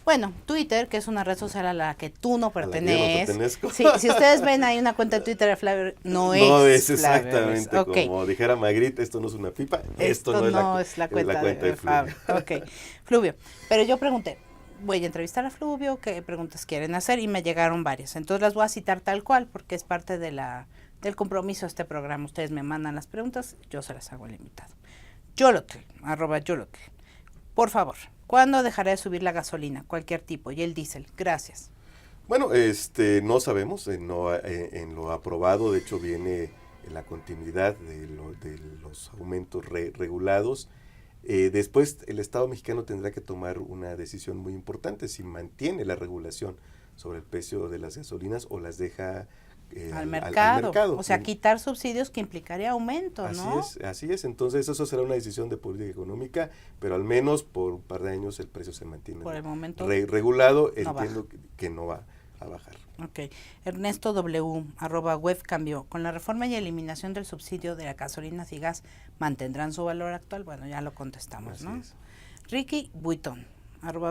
Bueno, Twitter, que es una red social a la que tú no A la que yo no perteneces. pertenezco. Sí, si ustedes ven ahí una cuenta de Twitter de Flavio, no No es es Flavio exactamente Ruiz. Ok. como dijera Magritte, esto no es una pipa, esto Esto no es no es la cuenta de de Fluvio. Fabio. Ok, Fluvio. Pero yo pregunté, voy a entrevistar a Fluvio, qué preguntas quieren hacer, y me llegaron varias. Entonces las voy a citar tal cual, porque es parte de del compromiso de este programa. Ustedes me mandan las preguntas, yo se las hago al invitado. Yolotl, @Yolotl. Por favor, ¿cuándo dejará de subir la gasolina, cualquier tipo, y el diésel? Gracias. Bueno, no sabemos, en lo aprobado, de hecho viene en la continuidad de los aumentos regulados. Después el Estado mexicano tendrá que tomar una decisión muy importante, si mantiene la regulación sobre el precio de las gasolinas o las deja Al mercado. mercado. O sea, quitar subsidios que implicaría aumento, ¿no? Así es. Entonces eso será una decisión de política económica, pero al menos por un par de años el precio se mantiene Por el momento regulado. no Entiendo que no va a bajar. Ok. Ernesto W, @webcambio. Con la reforma y eliminación del subsidio de la gasolinas y gas, ¿mantendrán su valor actual? Bueno, ya lo contestamos, Así ¿no? es. Ricky Buitón,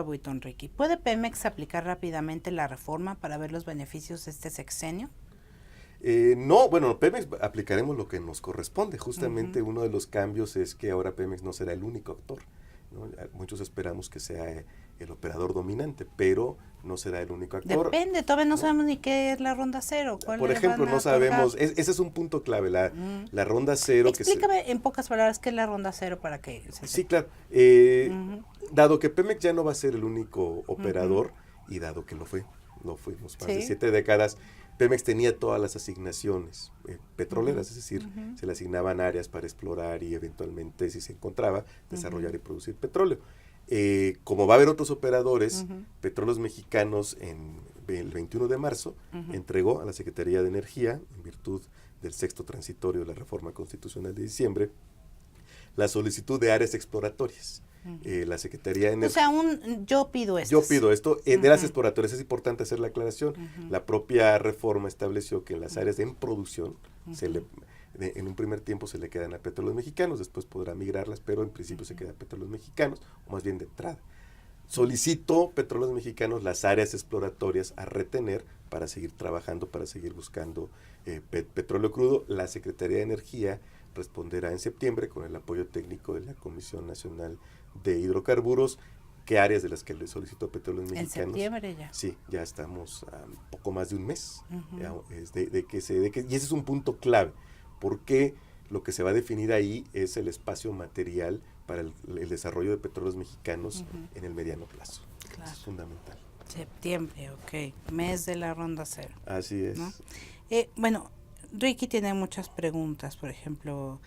@Buitón Ricky. ¿Puede Pemex aplicar rápidamente la reforma para ver los beneficios de este sexenio? No, bueno, Pemex aplicaremos lo que nos corresponde. Justamente uno de los cambios es que ahora Pemex no será el único actor, ¿no? Muchos esperamos que sea el operador dominante, pero no será el único actor. Depende, todavía no sabemos ni qué es la ronda cero. Por ejemplo, no sabemos, ese es un punto clave, la ronda cero. Explícame en pocas palabras qué es la ronda cero para que se sepa. Sí, claro. Dado que Pemex ya no va a ser el único operador, y dado que lo fuimos más de 7 décadas, Pemex tenía todas las asignaciones petroleras, es decir, se le asignaban áreas para explorar y eventualmente, si se encontraba, desarrollar y producir petróleo. Como va a haber otros operadores, Petróleos Mexicanos el 21 de marzo entregó a la Secretaría de Energía, en virtud del sexto transitorio de la reforma constitucional de diciembre, la solicitud de áreas exploratorias. La Secretaría de Energía... O sea, yo pido esto. Yo pido esto. De las exploratorias es importante hacer la aclaración. La propia reforma estableció que en las áreas en producción, en un primer tiempo se le quedan a Petróleos Mexicanos, después podrá migrarlas, pero en principio se queda a Petróleos Mexicanos, o más bien de entrada. Solicitó Petróleos Mexicanos las áreas exploratorias a retener para seguir trabajando, para seguir buscando petróleo crudo. La Secretaría de Energía responderá en septiembre con el apoyo técnico de la Comisión Nacional de Hidrocarburos, qué áreas de las que le solicitó Petróleos Mexicanos. En septiembre ya. Sí, ya estamos a poco más de un mes. Y ese es un punto clave, porque lo que se va a definir ahí es el espacio material para el desarrollo de Petróleos Mexicanos en el mediano plazo. Claro. Eso es fundamental. Septiembre, ok. Mes de la ronda cero. Así es. ¿No? Bueno, Ricky tiene muchas preguntas, por ejemplo,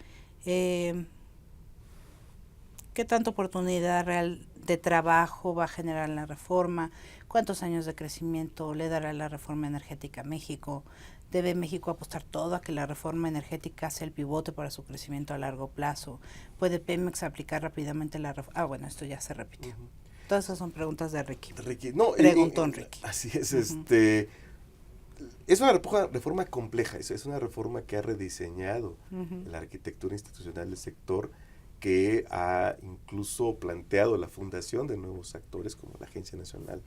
¿qué tanta oportunidad real de trabajo va a generar la reforma? ¿Cuántos años de crecimiento le dará la reforma energética a México? ¿Debe México apostar todo a que la reforma energética sea el pivote para su crecimiento a largo plazo? ¿Puede Pemex aplicar rápidamente la reforma? Bueno, esto ya se repitió. Todas esas son preguntas de Ricky. Preguntón Ricky. Así es, es una reforma compleja, es una reforma que ha rediseñado la arquitectura institucional del sector, que ha incluso planteado la fundación de nuevos actores como la Agencia Nacional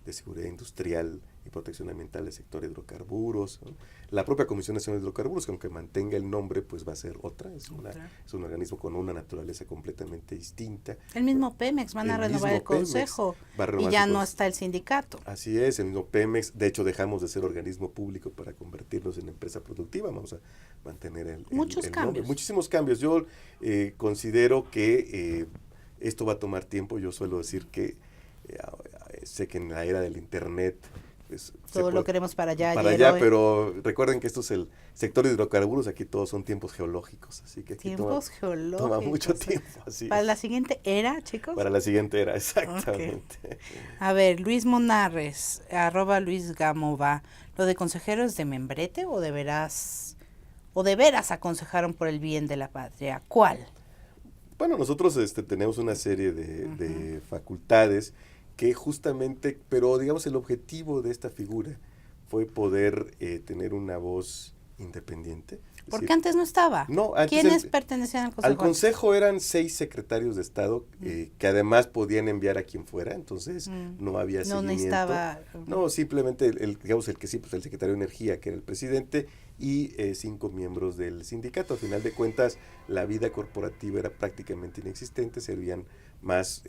de Seguridad Industrial y Protección Ambiental del sector hidrocarburos, ¿no? La propia Comisión Nacional de Hidrocarburos, que aunque mantenga el nombre, pues va a ser otra, es un organismo con una naturaleza completamente distinta. El mismo Pemex, van a renovar el consejo y ya no está el sindicato. Así es, el mismo Pemex, de hecho dejamos de ser organismo público para convertirnos en empresa productiva, vamos a mantener el nombre. Muchísimos cambios. Yo considero que esto va a tomar tiempo. Yo suelo decir que sé que en la era del internet pues, todo lo queremos para allá. Pero recuerden que esto es el sector de hidrocarburos, aquí todos son tiempos geológicos, así que aquí toma mucho tiempo. Así ¿Para la siguiente era, chicos? Para la siguiente era, exactamente. Okay. A ver, Luis Monarres, @Luis Gamova, ¿lo de consejero es de membrete o de veras aconsejaron por el bien de la patria? ¿Cuál? Bueno, nosotros tenemos una serie de facultades que justamente, pero digamos el objetivo de esta figura fue poder tener una voz independiente. Porque antes no estaba. No, antes ¿Quiénes pertenecían al Consejo? Al Consejo eran 6 secretarios de Estado que además podían enviar a quien fuera, entonces no había seguimiento. No necesitaba... No, simplemente digamos el que sí, pues el secretario de Energía, que era el presidente, y 5 miembros del sindicato. Al final de cuentas, la vida corporativa era prácticamente inexistente, servían más,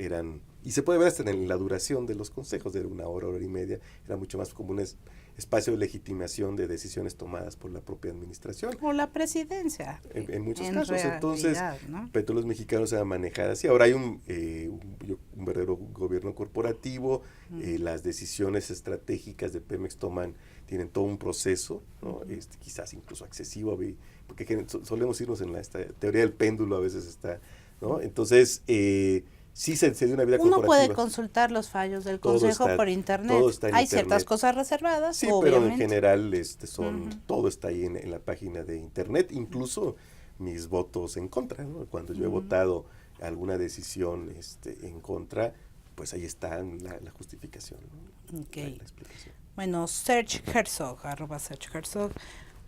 y se puede ver hasta en la duración de los consejos, de 1 hora, 1 hora y media, era mucho más como un espacio de legitimación de decisiones tomadas por la propia administración. O la presidencia. En muchos casos. Realidad, entonces, ¿no? Petróleos Mexicanos se ha manejado así. Ahora hay un verdadero gobierno corporativo, las decisiones estratégicas de Pemex tienen todo un proceso, ¿no? Quizás incluso excesivo, porque solemos irnos en esta teoría del péndulo, a veces está, ¿no? Entonces, sí se dio una vida corporativa. Uno puede consultar los fallos del Consejo por internet. Hay ciertas cosas reservadas, sí, obviamente. pero en general todo está ahí en la página de internet, incluso mis votos en contra, ¿no? Cuando yo he votado alguna decisión en contra, pues ahí está la justificación, ¿no? Okay. La explicación. Bueno, Serge Herzog, @SergeHerzog.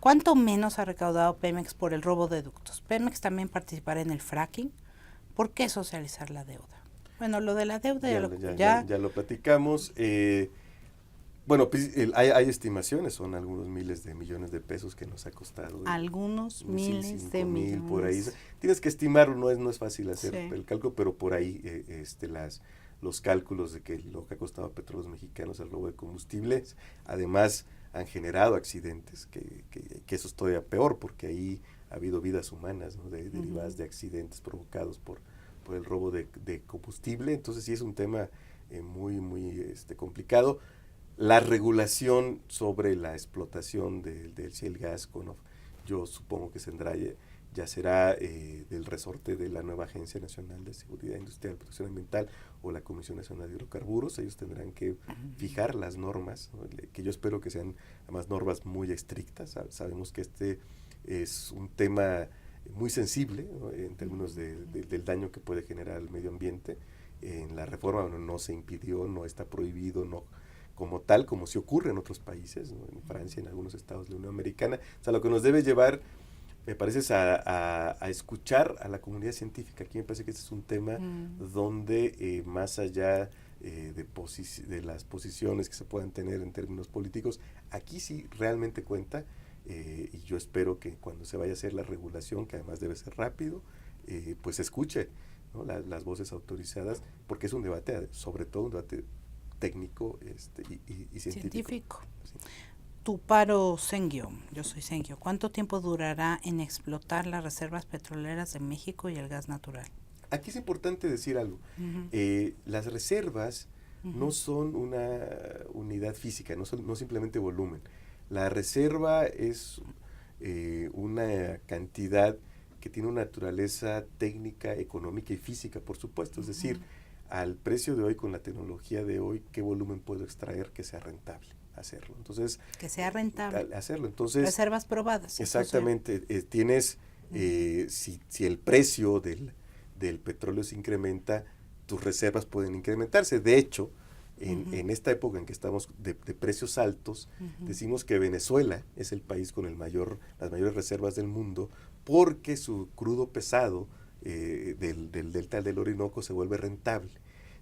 ¿Cuánto menos ha recaudado Pemex por el robo de ductos? ¿Pemex también participará en el fracking? ¿Por qué socializar la deuda? Bueno, lo de la deuda ya lo platicamos. Bueno, pues, hay estimaciones, son algunos miles de millones de pesos que nos ha costado. Algunos miles de millones. Por ahí. Tienes que estimarlo, no es fácil hacer el cálculo, pero por ahí los cálculos de que lo que ha costado a Petróleos Mexicanos el robo de combustibles, además han generado accidentes, que eso es todavía peor, porque ahí ha habido vidas humanas, ¿no? Derivadas de accidentes provocados por el robo de combustible. Entonces sí es un tema muy, muy complicado. La regulación sobre la explotación del shale gas, yo supongo que ya será del resorte de la nueva Agencia Nacional de Seguridad Industrial y Protección Ambiental o la Comisión Nacional de Hidrocarburos. Ellos tendrán que fijar las normas, ¿no? Que yo espero que sean además normas muy estrictas. Sabemos que es un tema muy sensible, ¿no? En términos del daño que puede generar al medio ambiente. En la reforma no se impidió, no está prohibido, no como tal, como sí ocurre en otros países, ¿no? En Francia, en algunos estados de la Unión Americana. O sea, lo que nos debe llevar, me parece, es a escuchar a la comunidad científica. Aquí me parece que este es un tema donde más allá de las posiciones que se puedan tener en términos políticos, aquí sí realmente cuenta, y yo espero que cuando se vaya a hacer la regulación, que además debe ser rápido, pues escuche, ¿no? las voces autorizadas, porque es un debate, sobre todo un debate técnico y científico. Sí. Tuparo Sengio, yo soy Sengio. ¿Cuánto tiempo durará en explotar las reservas petroleras de México y el gas natural? Aquí es importante decir algo. Las reservas no son una unidad física, no simplemente volumen. La reserva es una cantidad que tiene una naturaleza técnica, económica y física, por supuesto. Es decir, al precio de hoy, con la tecnología de hoy, ¿qué volumen puedo extraer que sea rentable hacerlo? Entonces, que sea rentable. Hacerlo. Entonces, reservas probadas. Exactamente. Tienes, si el precio del petróleo se incrementa, tus reservas pueden incrementarse. De hecho, en esta época en que estamos de precios altos, decimos que Venezuela es el país con las mayores reservas del mundo, porque su crudo pesado del delta del Orinoco se vuelve rentable.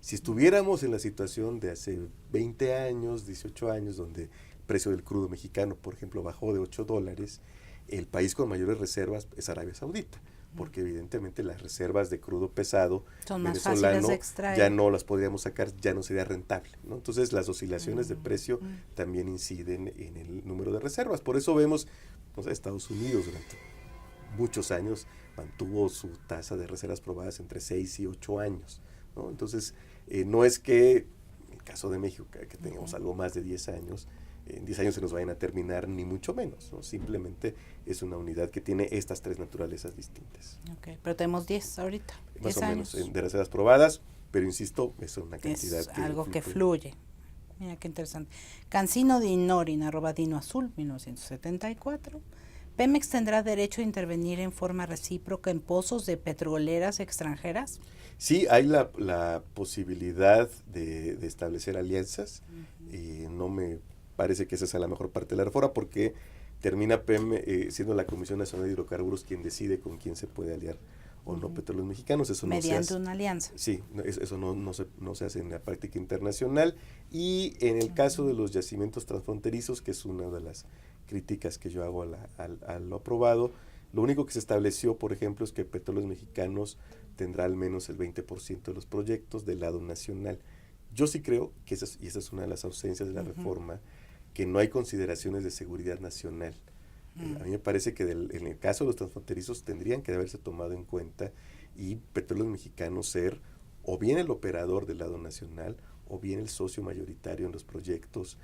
Si estuviéramos en la situación de hace 20 años, 18 años, donde el precio del crudo mexicano, por ejemplo, bajó de $8, el país con mayores reservas es Arabia Saudita, porque evidentemente las reservas de crudo pesado venezolano ya no las podríamos sacar, ya no sería rentable, ¿no? Entonces las oscilaciones de precio también inciden en el número de reservas. Por eso vemos, Estados Unidos durante muchos años mantuvo su tasa de reservas probadas entre 6 y 8 años, ¿no? Entonces, no es que, en el caso de México, que tengamos algo más de 10 años, en 10 años se nos vayan a terminar, ni mucho menos, ¿no? Simplemente es una unidad que tiene estas 3 naturalezas distintas. Okay, pero tenemos 10 ahorita, más 10 o años. menos, de reservas probadas, pero insisto, es una cantidad es algo que fluye. Mira qué interesante. Cancino Dinorin, @DinoAzul, 1974. ¿Pemex tendrá derecho a intervenir en forma recíproca en pozos de petroleras extranjeras? Sí, hay la posibilidad de establecer alianzas. No me parece que esa sea la mejor parte de la reforma, porque termina siendo la Comisión Nacional de Hidrocarburos quien decide con quién se puede aliar o no Petróleos Mexicanos. Eso mediante una alianza. Sí, eso no se hace en la práctica internacional. Y en el caso de los yacimientos transfronterizos, que es una de las críticas que yo hago a lo aprobado, lo único que se estableció, por ejemplo, es que Petróleos Mexicanos tendrá al menos el 20% de los proyectos del lado nacional. Yo sí creo que esa es una de las ausencias de la reforma, que no hay consideraciones de seguridad nacional. A mí me parece que en el caso de los transfronterizos tendrían que haberse tomado en cuenta y Petróleos Mexicanos ser o bien el operador del lado nacional o bien el socio mayoritario en los proyectos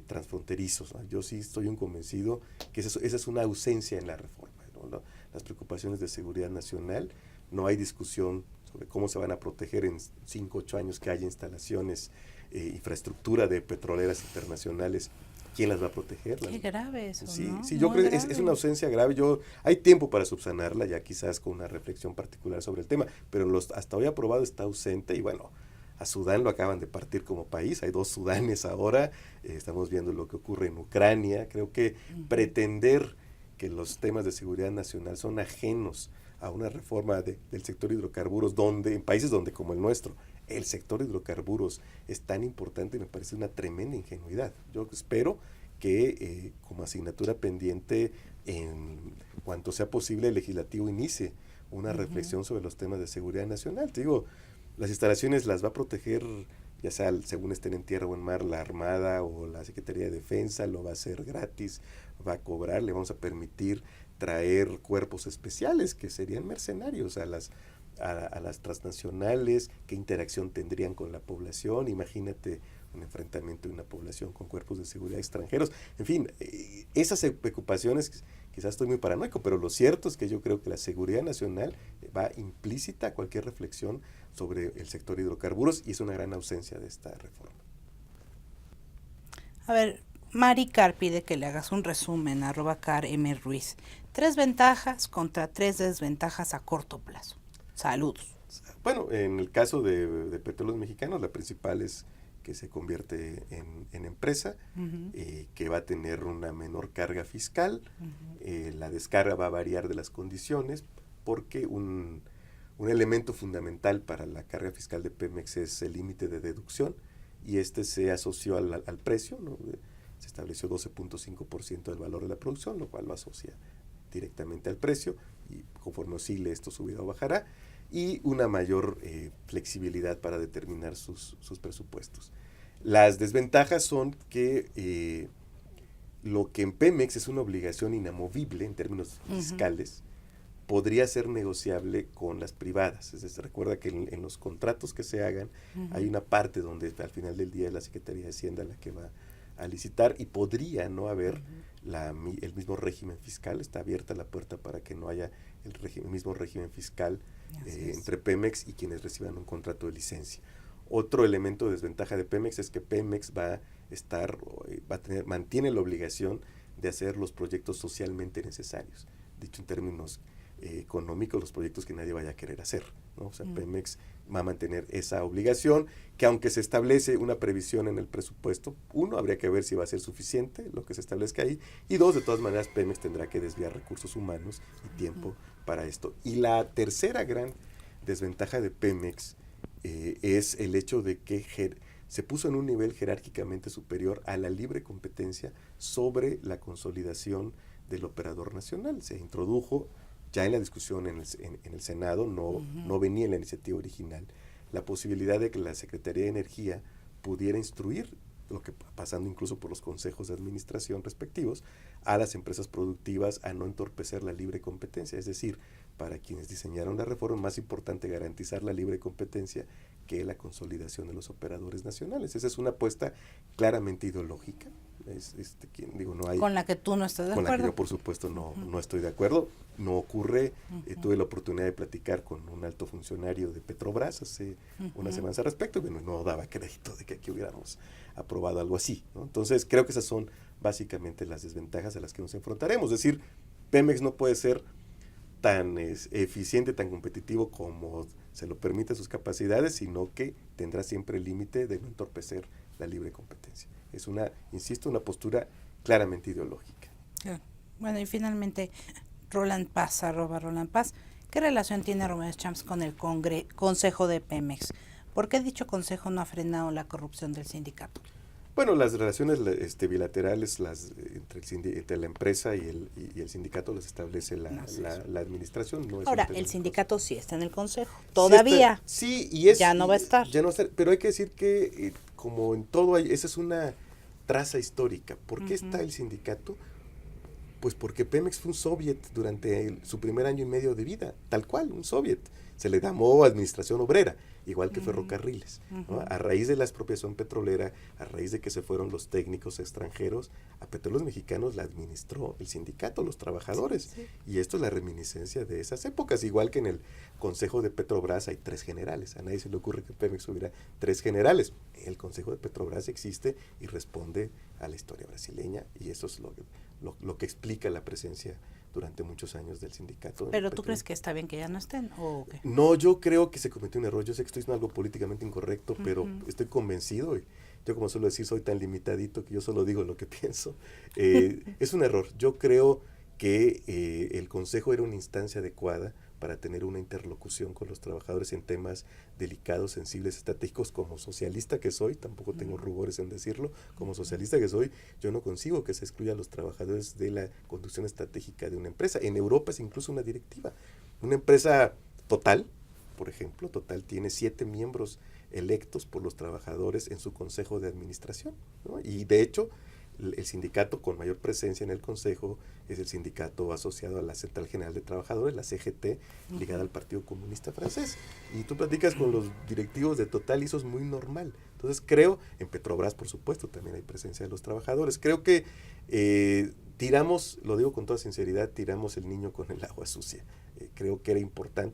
transfronterizos, ¿no? Yo sí estoy convencido que esa es una ausencia en la reforma, ¿no? Las preocupaciones de seguridad nacional, no hay discusión sobre cómo se van a proteger en 5 o 8 años que haya instalaciones, infraestructura de petroleras internacionales. ¿Quién las va a proteger? Qué grave eso, sí, ¿no? Sí, yo creo que es una ausencia grave. Hay tiempo para subsanarla, ya quizás con una reflexión particular sobre el tema, pero hasta hoy aprobado está ausente y bueno, a Sudán lo acaban de partir como país, hay 2 Sudanes ahora, estamos viendo lo que ocurre en Ucrania. Creo que pretender que los temas de seguridad nacional son ajenos a una reforma del sector hidrocarburos, en países donde como el nuestro, el sector hidrocarburos es tan importante, me parece una tremenda ingenuidad. Yo espero que como asignatura pendiente, en cuanto sea posible, el legislativo inicie una reflexión sobre los temas de seguridad nacional. Te digo, las instalaciones las va a proteger, ya sea según estén en tierra o en mar, la Armada o la Secretaría de Defensa, lo va a hacer gratis, va a cobrar, le vamos a permitir traer cuerpos especiales que serían mercenarios a las transnacionales. ¿Qué interacción tendrían con la población? Imagínate un enfrentamiento de una población con cuerpos de seguridad extranjeros. En fin, esas preocupaciones, quizás estoy muy paranoico, pero lo cierto es que yo creo que la seguridad nacional va implícita a cualquier reflexión sobre el sector hidrocarburos y es una gran ausencia de esta reforma. A ver, Mari Carr pide que le hagas un resumen, @CarMRuiz. 3 ventajas contra 3 desventajas a corto plazo. Saludos. Bueno, en el caso de Petróleos Mexicanos, la principal es que se convierte en empresa, que va a tener una menor carga fiscal. La descarga va a variar de las condiciones, porque un elemento fundamental para la carga fiscal de Pemex es el límite de deducción, y se asoció al precio, ¿no? Se estableció 12.5% del valor de la producción, lo cual lo asocia directamente al precio, y conforme oscile esto subirá o bajará, y una mayor flexibilidad para determinar sus presupuestos. Las desventajas son que lo que en Pemex es una obligación inamovible en términos fiscales, podría ser negociable con las privadas. Es decir, recuerda que en los contratos que se hagan, hay una parte donde al final del día es la Secretaría de Hacienda la que va a licitar, y podría no haber el mismo régimen fiscal. Está abierta la puerta para que no haya el mismo régimen fiscal entre Pemex y quienes reciban un contrato de licencia. Otro elemento de desventaja de Pemex es que Pemex mantiene la obligación de hacer los proyectos socialmente necesarios. Dicho en términos económicos, los proyectos que nadie vaya a querer hacer, ¿no? O sea, Pemex va a mantener esa obligación, que aunque se establece una previsión en el presupuesto, habría que ver si va a ser suficiente lo que se establezca ahí, y 2, de todas maneras, Pemex tendrá que desviar recursos humanos y tiempo para esto. Y la tercera gran desventaja de Pemex es el hecho de que se puso en un nivel jerárquicamente superior a la libre competencia sobre la consolidación del operador nacional. Se introdujo ya en la discusión en el Senado, no venía en la iniciativa original, la posibilidad de que la Secretaría de Energía pudiera instruir, pasando incluso por los consejos de administración respectivos, a las empresas productivas a no entorpecer la libre competencia. Es decir, para quienes diseñaron la reforma, más importante garantizar la libre competencia que la consolidación de los operadores nacionales. Esa es una apuesta claramente ideológica. Con la que tú no estás de acuerdo. Con la que yo, por supuesto, no estoy de acuerdo. No ocurre. Tuve la oportunidad de platicar con un alto funcionario de Petrobras hace unas semanas al respecto, y no daba crédito de que aquí hubiéramos aprobado algo así, ¿no? Entonces, creo que esas son básicamente las desventajas a las que nos enfrentaremos. Es decir, Pemex no puede ser tan eficiente, tan competitivo como se lo permite sus capacidades, sino que tendrá siempre el límite de no entorpecer la libre competencia. Es una postura claramente ideológica. Bueno, y finalmente, Roland Paz, @RolandPaz, ¿qué relación tiene Romeo Champs con el Consejo de Pemex? ¿Por qué dicho consejo no ha frenado la corrupción del sindicato? Bueno, las relaciones bilaterales entre la empresa y el sindicato las establece No sé. la administración. No es Ahora, un tema el del sindicato sí está en el consejo, consejo. todavía. Sí, y ya no va a estar. Ya no va a estar, pero hay que decir que, como en todo, esa es una traza histórica. ¿Por qué está el sindicato? Pues porque Pemex fue un soviet durante su primer año y medio de vida, tal cual, un soviet. Se le llamó administración obrera, igual que ferrocarriles. ¿No? A raíz de la expropiación petrolera, a raíz de que se fueron los técnicos extranjeros, a Petróleos Mexicanos la administró el sindicato, los trabajadores. Sí. Y esto es la reminiscencia de esas épocas, igual que en el Consejo de Petrobras hay 3 generales. A nadie se le ocurre que Pemex hubiera 3 generales. El Consejo de Petrobras existe y responde a la historia brasileña, y eso es lo que explica la presencia durante muchos años del sindicato. ¿Pero tú crees que está bien que ya no estén o qué? No, yo creo que se cometió un error. Yo sé que estoy diciendo algo políticamente incorrecto, pero estoy convencido, y yo, como suelo decir, soy tan limitadito que yo solo digo lo que pienso. Es un error. Yo creo que el consejo era una instancia adecuada para tener una interlocución con los trabajadores en temas delicados, sensibles, estratégicos. Como socialista que soy, tampoco tengo rubores en decirlo, como socialista que soy, yo no consigo que se excluya a los trabajadores de la conducción estratégica de una empresa. En Europa es incluso una directiva. Una empresa Total, por ejemplo, Total tiene 7 miembros electos por los trabajadores en su consejo de administración, ¿no? Y de hecho, el sindicato con mayor presencia en el consejo es el sindicato asociado a la Central General de Trabajadores, la CGT, ligada al Partido Comunista Francés. Y tú platicas con los directivos de Total y eso es muy normal. Entonces creo, en Petrobras por supuesto también hay presencia de los trabajadores. Creo que tiramos, lo digo con toda sinceridad, tiramos el niño con el agua sucia. Creo que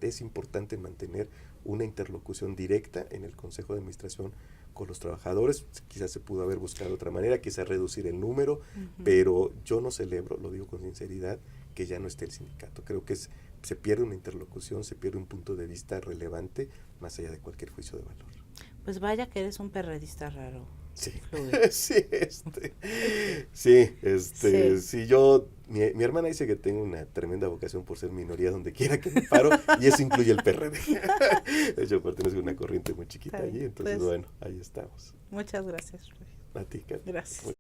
es importante mantener una interlocución directa en el Consejo de Administración con los trabajadores. Quizás se pudo haber buscado de otra manera, quizás reducir el número, pero yo no celebro, lo digo con sinceridad, que ya no esté el sindicato. Creo que se pierde una interlocución, se pierde un punto de vista relevante, más allá de cualquier juicio de valor. Pues vaya que eres un perredista raro. Sí, sí, yo, mi hermana dice que tengo una tremenda vocación por ser minoría donde quiera que me paro, y eso incluye el PRD. De hecho, pertenezco a una corriente muy chiquita allí, entonces pues, bueno, ahí estamos. Muchas gracias. A ti, Kat. Gracias.